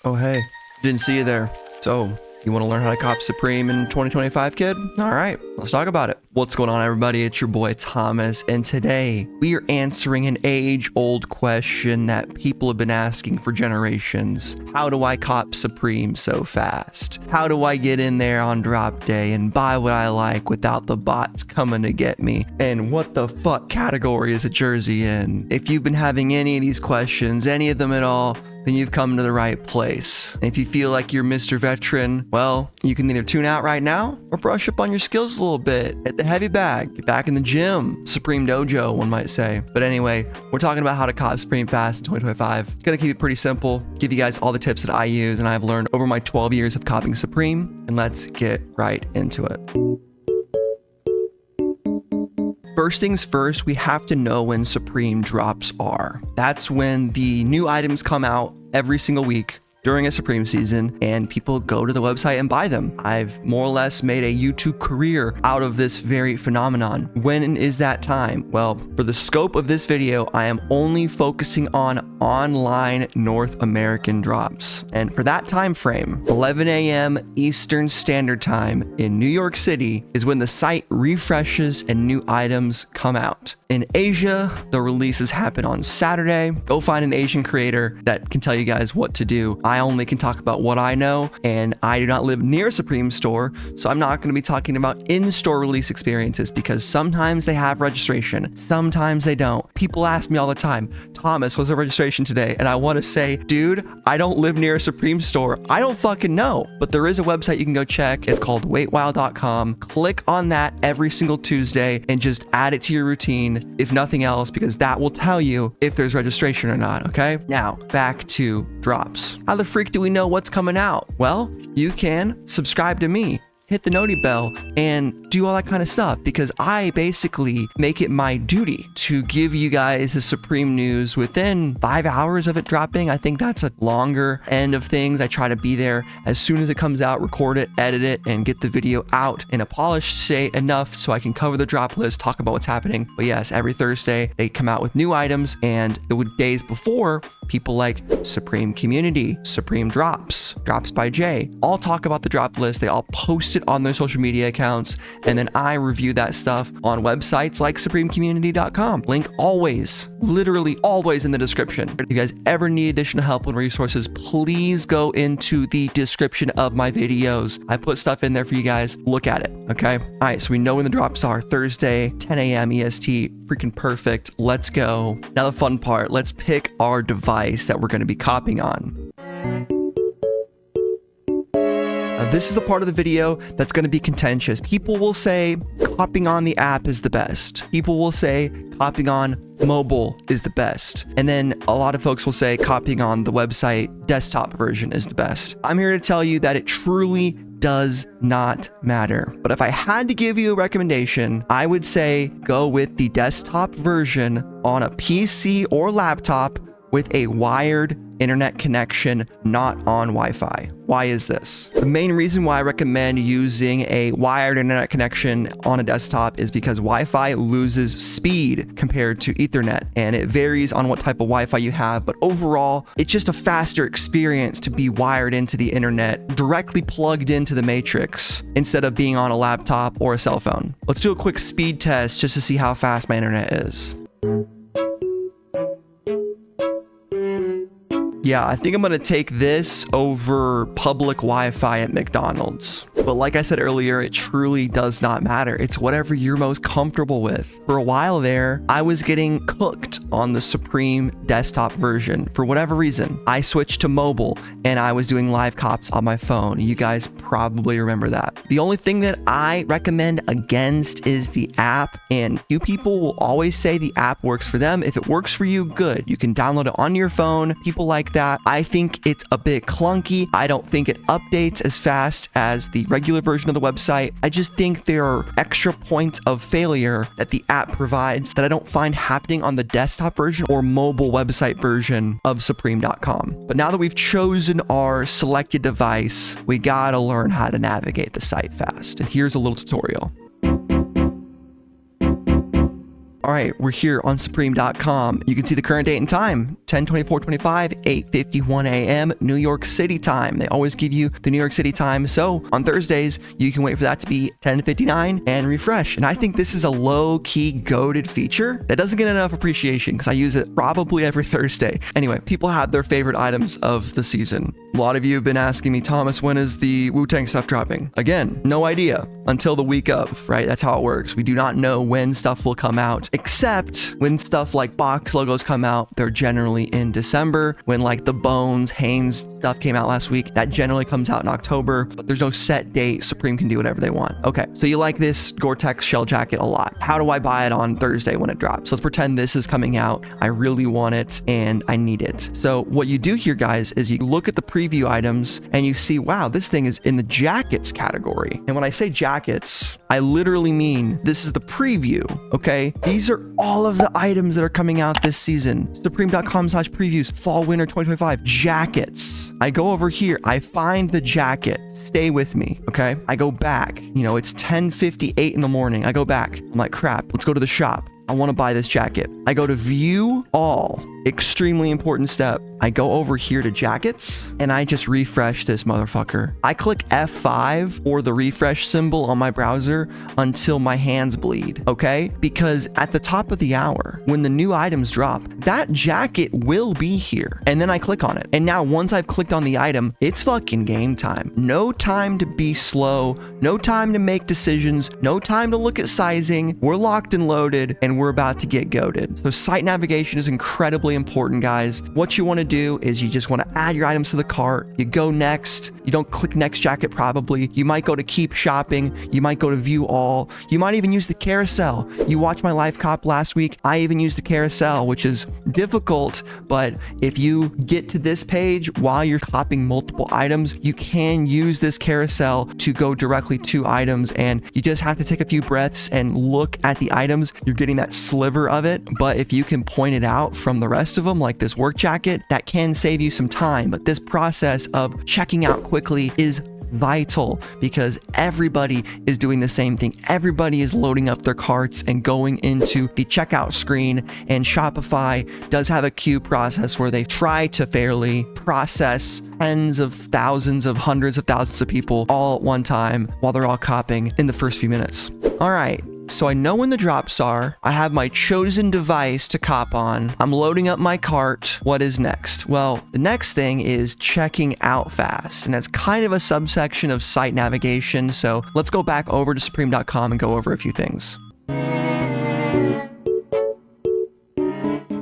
Oh, hey, didn't see you there. So, you want to learn how to cop Supreme in 2025, kid? All right, let's talk about it. What's going on, everybody? It's your boy Thomas, and today we are answering an age-old question that people have been asking for generations. How do I cop Supreme so fast? How do I get in there on drop day and buy what I like without the bots coming to get me? And what the fuck category is a jersey in? If you've been having any of these questions, any of them at all, then you've come to the right place. And if you feel like you're Mr. Veteran, well, you can either tune out right now or brush up on your skills a little bit. Hit the heavy bag, get back in the gym. Supreme Dojo, one might say. But anyway, we're talking about how to cop Supreme fast in 2025. It's gonna keep it pretty simple, give you guys all the tips that I use and I've learned over my 12 years of copying Supreme, and let's get right into it. First things first, we have to know when Supreme drops are. That's when the new items come out every single week during a Supreme season and people go to the website and buy them. I've more or less made a YouTube career out of this very phenomenon. When is that time? Well, for the scope of this video, I am only focusing on online North American drops. And for that time frame, 11 a.m. Eastern Standard Time in New York City is when the site refreshes and new items come out. In Asia, the releases happen on Saturday. Go find an Asian creator that can tell you guys what to do. I only can talk about what I know, and I do not live near a Supreme store, so I'm not going to be talking about in-store release experiences because sometimes they have registration, sometimes they don't. People ask me all the time, Thomas, what's the registration today? And I want to say, dude, I don't live near a Supreme store. I don't fucking know, but there is a website you can go check. It's called waitwhile.com. Click on that every single Tuesday and just add it to your routine, if nothing else, because that will tell you if there's registration or not, okay? Now, back to drops. How the freak do we know what's coming out? Well, you can subscribe to me, hit the noti bell, and do all that kind of stuff because I basically make it my duty to give you guys the Supreme news within 5 hours of it dropping. I think that's a longer end of things. I try to be there as soon as it comes out, record it, edit it, and get the video out in a polished state enough so I can cover the drop list, talk about what's happening. But yes, every Thursday they come out with new items, and the days before, people like Supreme Community, Supreme Drops, Drops by Jay, all talk about the drop list. They all post it on their social media accounts, and then I review that stuff on websites like supremecommunity.com. Link always, literally always in the description. If you guys ever need additional help and resources, please go into the description of my videos. I put stuff in there for you guys. Look at it, okay? All right, so we know when the drops are. Thursday, 10 a.m. EST, freaking perfect. Let's go. Now the fun part, let's pick our device that we're going to be copying on. This is the part of the video that's going to be contentious. People will say copying on the app is the best. People will say copying on mobile is the best. And then a lot of folks will say copying on the website desktop version is the best. I'm here to tell you that it truly does not matter. But if I had to give you a recommendation, I would say go with the desktop version on a PC or laptop with a wired internet connection, not on Wi-Fi. Why is this? The main reason why I recommend using a wired internet connection on a desktop is because Wi-Fi loses speed compared to Ethernet, and it varies on what type of Wi-Fi you have, but overall, it's just a faster experience to be wired into the internet, directly plugged into the matrix, instead of being on a laptop or a cell phone. Let's do a quick speed test just to see how fast my internet is. Yeah, I think I'm gonna take this over public Wi-Fi at McDonald's. But like I said earlier, it truly does not matter. It's whatever you're most comfortable with. For a while there, I was getting cooked on the Supreme desktop version. For whatever reason, I switched to mobile and I was doing live cops on my phone. You guys probably remember that. The only thing that I recommend against is the app, and you people will always say the app works for them. If it works for you, good. You can download it on your phone. People like that. I think it's a bit clunky. I don't think it updates as fast as the regular version of the website. I just think there are extra points of failure that the app provides that I don't find happening on the desktop version or mobile website version of Supreme.com. But now that we've chosen our selected device, we gotta learn how to navigate the site fast. And here's a little tutorial. All right, we're here on Supreme.com. You can see the current date and time, 10/24/25, 8:51 a.m. New York City time. They always give you the New York City time. So on Thursdays, you can wait for that to be 10:59 and refresh. And I think this is a low-key goated feature that doesn't get enough appreciation because I use it probably every Thursday. Anyway, people have their favorite items of the season. A lot of you have been asking me, Thomas, when is the Wu-Tang stuff dropping? Again, no idea until the week of, right? That's how it works. We do not know when stuff will come out, except when stuff like box logos come out, they're generally in December. When like the Bones, Hanes stuff came out last week, that generally comes out in October, but there's no set date. Supreme can do whatever they want. Okay, so you like this Gore-Tex shell jacket a lot. How do I buy it on Thursday when it drops? Let's pretend this is coming out. I really want it and I need it. So what you do here, guys, is you look at the preview items and you see, wow, this thing is in the jackets category. And when I say jackets, I literally mean this is the preview, okay? These are all of the items that are coming out this season. Supreme.com/previews, fall winter 2025, jackets. I go over here, I find the jacket. Stay with me, okay? I go back, it's 10:58 in the morning. I go back, I'm like, crap, let's go to the shop. I want to buy this jacket. I go to view all. Extremely important step. I go over here to jackets and I just refresh this motherfucker. I click F5 or the refresh symbol on my browser until my hands bleed, okay? Because at the top of the hour, when the new items drop, that jacket will be here. And then I click on it. And now once I've clicked on the item, it's fucking game time. No time to be slow. No time to make decisions. No time to look at sizing. We're locked and loaded and we're about to get goated. So site navigation is incredibly important, guys. What you want to do is you just want to add your items to the cart. You go next. You don't click next jacket probably. You might go to keep shopping. You might go to view all. You might even use the carousel. You watched my live cop last week. I even used the carousel, which is difficult, but if you get to this page while you're copying multiple items, you can use this carousel to go directly to items, and you just have to take a few breaths and look at the items. You're getting that sliver of it, but if you can point it out from the rest of them, like this work jacket, that can save you some time. But this process of checking out quickly is vital because everybody is doing the same thing. Everybody is loading up their carts and going into the checkout screen, and Shopify does have a queue process where they try to fairly process tens of thousands of hundreds of thousands of people all at one time while they're all copying in the first few minutes. All right. So I know when the drops are. I have my chosen device to cop on. I'm loading up my cart. What is next? Well, the next thing is checking out fast. And that's kind of a subsection of site navigation. So let's go back over to Supreme.com and go over a few things.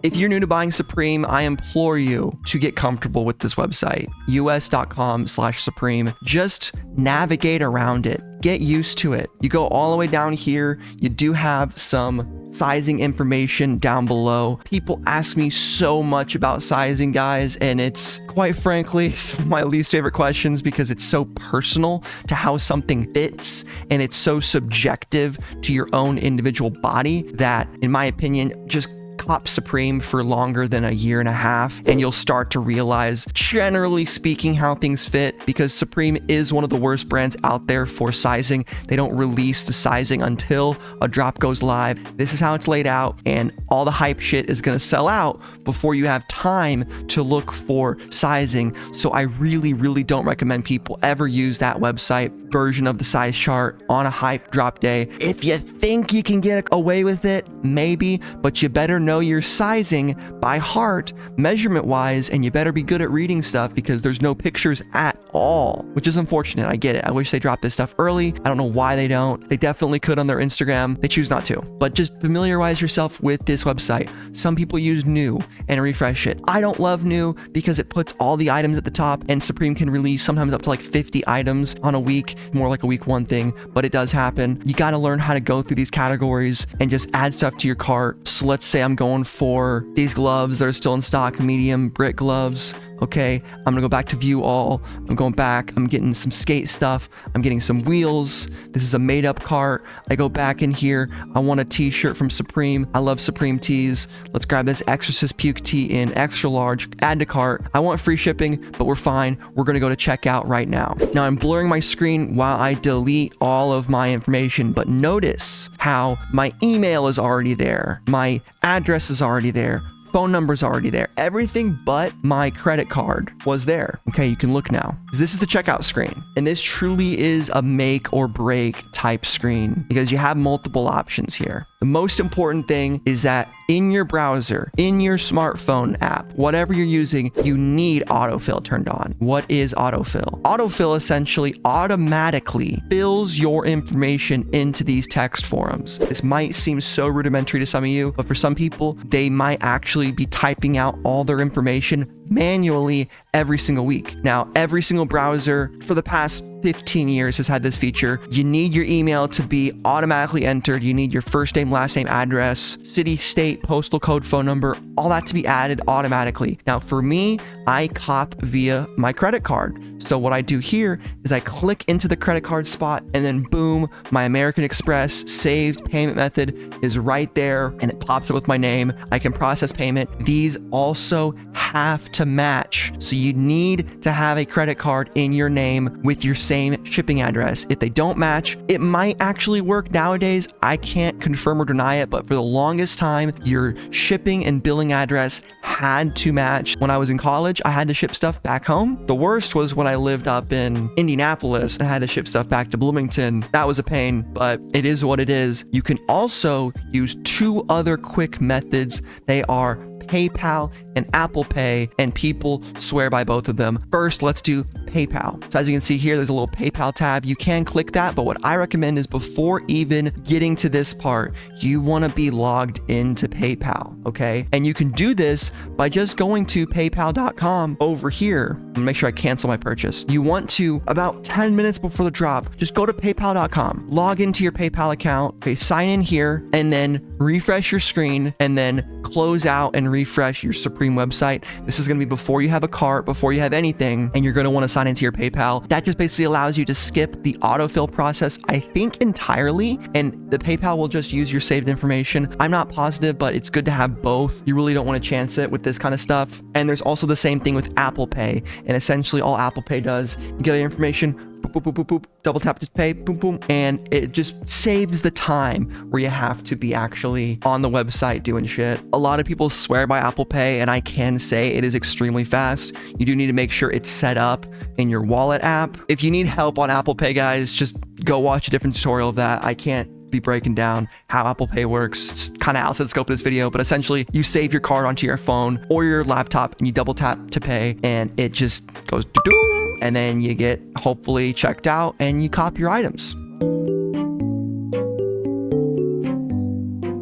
If you're new to buying Supreme, I implore you to get comfortable with this website, us.com/Supreme. Just navigate around it. Get used to it. You go all the way down here. You do have some sizing information down below. People ask me so much about sizing, guys, and it's quite frankly some of my least favorite questions because it's so personal to how something fits and it's so subjective to your own individual body that, in my opinion, just cop Supreme for longer than a year and a half and you'll start to realize, generally speaking, how things fit, because Supreme is one of the worst brands out there for sizing. They don't release the sizing until a drop goes live. This is how it's laid out, and all the hype shit is going to sell out before you have time to look for sizing. So I really don't recommend people ever use that website version of the size chart on a hype drop day. If you think you can get away with it, maybe, but you better know your sizing by heart, measurement wise, and you better be good at reading stuff because there's no pictures at all, which is unfortunate. I get it. I wish they dropped this stuff early. I don't know why they don't. They definitely could on their Instagram. They choose not to, but just familiarize yourself with this website. Some people use new and refresh it. I don't love new because it puts all the items at the top, and Supreme can release sometimes up to like 50 items on a week, more like a week one thing, but it does happen. You got to learn how to go through these categories and just add stuff to your cart. So let's say I'm going for these gloves that are still in stock, medium Brit gloves. Okay, I'm gonna go back to view all. I'm going back. I'm getting some skate stuff. I'm getting some wheels. This is a made up cart. I go back in here. I want a t-shirt from Supreme. I love Supreme tees. Let's grab this Exorcist Puke tee in extra large, add to cart. I want free shipping, but we're fine. We're gonna go to checkout right now. Now I'm blurring my screen while I delete all of my information, but notice how my email is already there. My address is already there. Phone number's already there. Everything but my credit card was there. Okay, you can look now. This is the checkout screen. And this truly is a make or break type screen because you have multiple options here. The most important thing is that in your browser, in your smartphone app, whatever you're using, you need autofill turned on. What is autofill? Autofill essentially automatically fills your information into these text forums. This might seem so rudimentary to some of you, but for some people, they might actually be typing out all their information manually every single week. Now, every single browser for the past 15 years has had this feature. You need your email to be automatically entered. You need your first name, last name, address, city, state, postal code, phone number, all that to be added automatically. Now, for me, I cop via my credit card. So what I do here is I click into the credit card spot and then boom, my American Express saved payment method is right there and it pops up with my name. I can process payment. These also have to match. So you need to have a credit card in your name with your same shipping address. If they don't match, it might actually work nowadays. I can't confirm or deny it, but for the longest time, your shipping and billing address had to match. When I was in college, I had to ship stuff back home. The worst was when I lived up in Indianapolis and had to ship stuff back to Bloomington. That was a pain, but it is what it is. You can also use two other quick methods. They are PayPal and Apple Pay, and people swear by both of them. First, let's do PayPal. So as you can see here, there's a little PayPal tab. You can click that, but what I recommend is before even getting to this part, you want to be logged into PayPal, okay? And you can do this by just going to paypal.com over here and make sure I cancel my purchase. You want to, about 10 minutes before the drop, just go to paypal.com, log into your PayPal account, okay, sign in here, and then refresh your screen, and then close out and refresh your Supreme website. This is going to be before you have a cart, before you have anything, and you're going to want to sign into your PayPal. That just basically allows you to skip the autofill process, I think, entirely, and the PayPal will just use your saved information. I'm not positive, but it's good to have both. You really don't want to chance it with this kind of stuff. And there's also the same thing with Apple Pay, and essentially all Apple Pay does, you get your information, boop, boop, boop, boop, boop, double tap to pay, boom, boom, and it just saves the time where you have to be actually on the website doing shit. A lot of people swear by Apple Pay, and I can say it is extremely fast. You do need to make sure it's set up in your wallet app. If you need help on Apple Pay, guys, just go watch a different tutorial of that. I can't be breaking down how Apple Pay works. It's kind of outside the scope of this video, but essentially you save your card onto your phone or your laptop and you double tap to pay and it just goes doo-doo, and then you get hopefully checked out and you cop your items.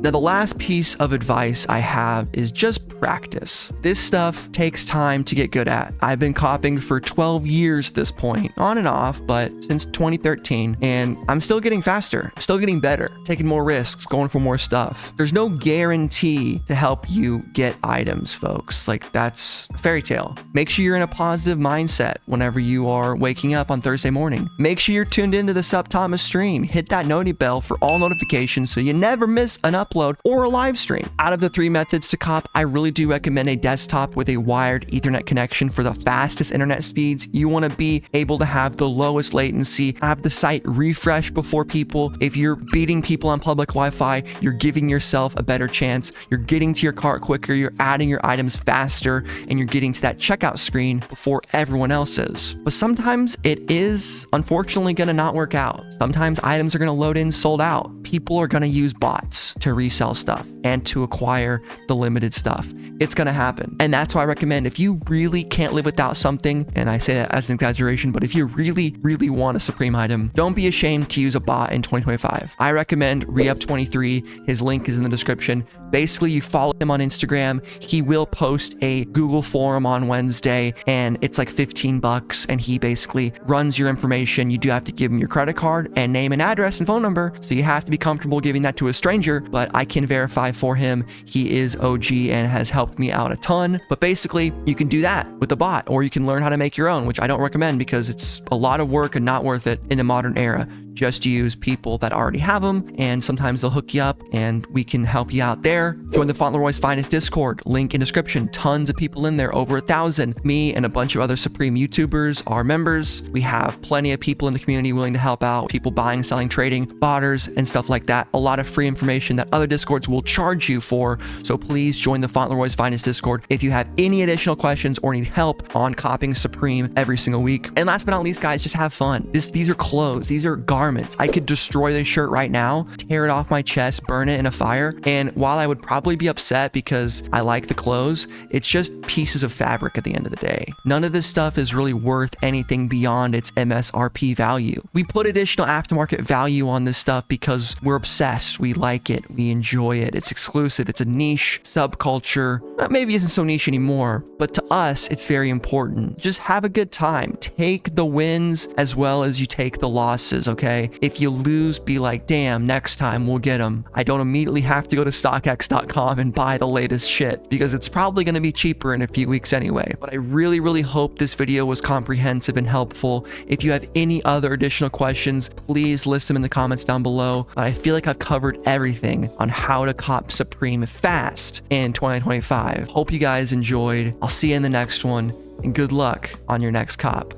Now, the last piece of advice I have is just practice. This stuff takes time to get good at. I've been copying for 12 years at this point, on and off, but since 2013, and I'm still getting faster, still getting better, taking more risks, going for more stuff. There's no guarantee to help you get items, folks. Like, that's a fairy tale. Make sure you're in a positive mindset whenever you are waking up on Thursday morning. Make sure you're tuned into the SupThomas stream. Hit that noti bell for all notifications so you never miss an upload or a live stream. Out of the 3 methods to cop, I really do recommend a desktop with a wired Ethernet connection for the fastest internet speeds. You want to be able to have the lowest latency, have the site refresh before people. If you're beating people on public Wi-Fi, you're giving yourself a better chance. You're getting to your cart quicker, you're adding your items faster, and you're getting to that checkout screen before everyone else is. But sometimes it is unfortunately going to not work out. Sometimes items are going to load in sold out. People are going to use bots to resell stuff and to acquire the limited stuff. It's going to happen. And that's why I recommend, if you really can't live without something, and I say that as an exaggeration, but if you really, really want a Supreme item, don't be ashamed to use a bot in 2025. I recommend Reup23. His link is in the description. Basically, you follow him on Instagram. He will post a Google form on Wednesday, and it's like $15, and he basically runs your information. You do have to give him your credit card and name and address and phone number, so you have to be comfortable giving that to a stranger, but but I can verify for him. He is OG and has helped me out a ton. But basically, you can do that with the bot, or you can learn how to make your own, which I don't recommend because it's a lot of work and not worth it in the modern era. Just use people that already have them, and sometimes they'll hook you up and we can help you out there. Join the Fauntleroy's Finest Discord, link in description. Tons of people in there, over 1,000. Me and a bunch of other Supreme YouTubers are members. We have plenty of people in the community willing to help out, people buying, selling, trading, botters, and stuff like that. A lot of free information that other Discords will charge you for. So please join the Fauntleroy's Finest Discord if you have any additional questions or need help on copying Supreme every single week. And last but not least, guys, just have fun. These are clothes. These are garments. I could destroy this shirt right now, tear it off my chest, burn it in a fire. And while I would probably be upset because I like the clothes, it's just pieces of fabric at the end of the day. None of this stuff is really worth anything beyond its MSRP value. We put additional aftermarket value on this stuff because we're obsessed. We like it. We enjoy it. It's exclusive. It's a niche subculture. Maybe isn't so niche anymore, but to us, it's very important. Just have a good time. Take the wins as well as you take the losses, okay? If you lose, be like, damn, next time we'll get them. I don't immediately have to go to StockX.com and buy the latest shit because it's probably going to be cheaper in a few weeks anyway. But I really, really hope this video was comprehensive and helpful. If you have any other additional questions, please list them in the comments down below. But I feel like I've covered everything on how to cop Supreme fast in 2025. Hope you guys enjoyed. I'll see you in the next one, and good luck on your next cop.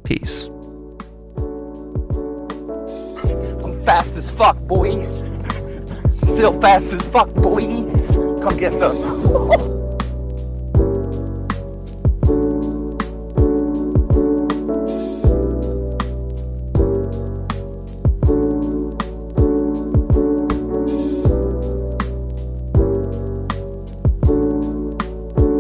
Peace. Fast as fuck, boy. Still fast as fuck, boy. Come get some.